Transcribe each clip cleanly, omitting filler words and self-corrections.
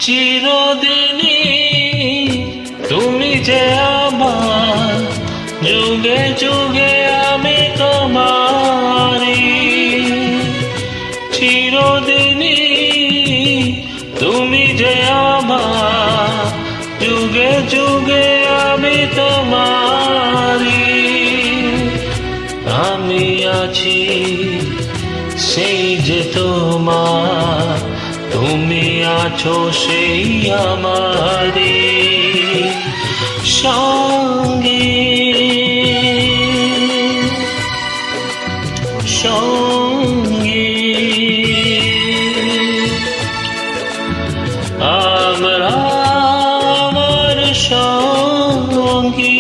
চিরদিনই তুমি যে আমার, যুগে যুগে আমি তোমারি। চিরদিনই তুমি যে আমার, যুগে যুগে আমি তোমারি। আমি আছি সেই যে তোমার, তুমি আছো সেই আমারি সঙ্গী সঙ্গী। আমরা আমার সঙ্গী।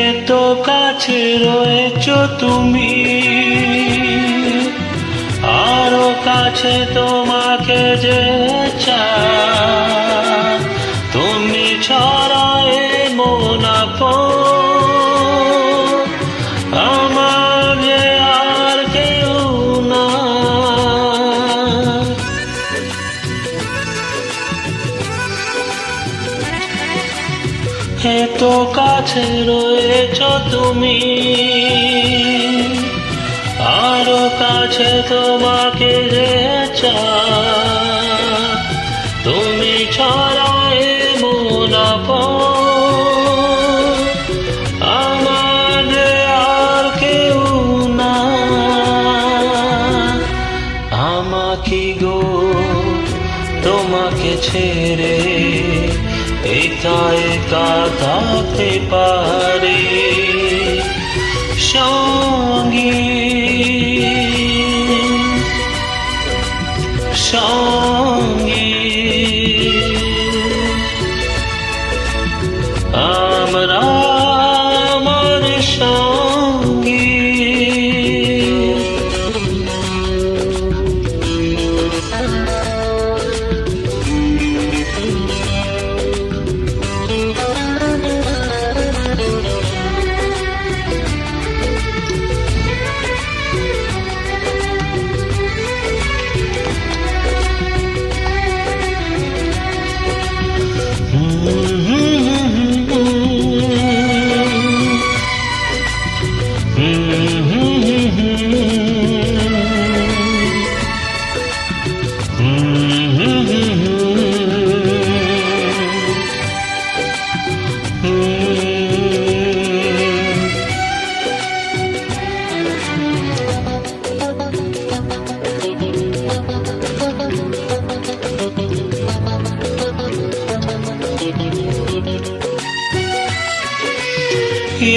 এত কাছে রয়েছো তুমি, আরো কাছে তোমাকে যে চাই। তুমি ছাড়া এমন আপন আমার যে আর কেউ না। এত কাছে রয়েছো তুমি, আরো কাছে তোমাকে যে চাই। তুমি ছাড়া এমন আপন আমার যে আর কেউ না। আমাকে গো তোমাকে ছেড়ে একা একা থাকতে পারি সঙ্গী সঙ্গী। আমরা আমার সঙ্গী।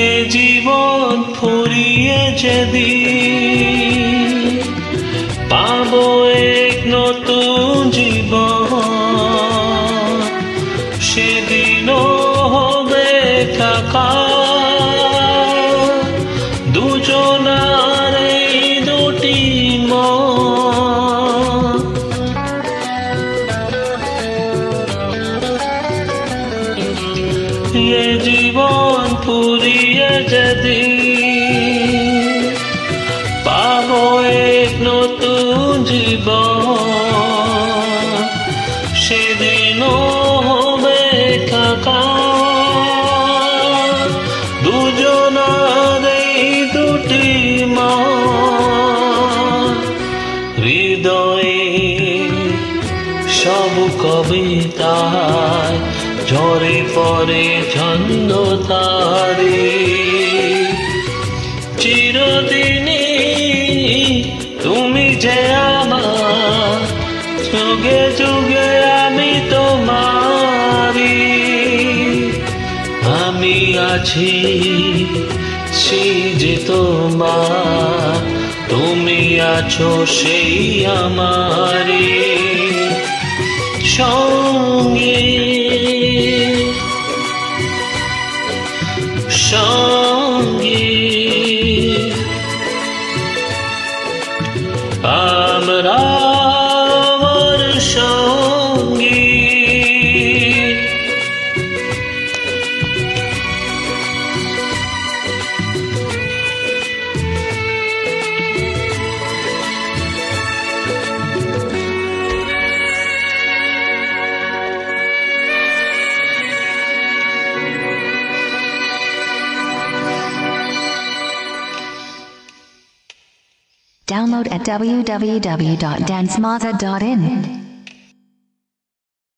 এ জীবন ফুরিয়ে যেদিন পাবো এক নতুন জীবন, সেদিনও হবে একাকার দুজনার এই দুটি মন। এ জীবন ফুরিয়ে যেদিন পাবো এক নতুন জীবন, সেদিনও হবে একাকার দুজনার এই দুটি মন। হৃদয়ে সব কবিতায় ঝরে পড়ে ছন্দ তারে। চিরদিনই তুমি যে আমার, যুগে যুগে আমি তোমারি, আমি আছি সেই যে তোমার, তুমি আছো সেই আমারি সঙ্গে সঙ্গে। আমরা আমার সঙ্গী। Download at www.dancemata.in.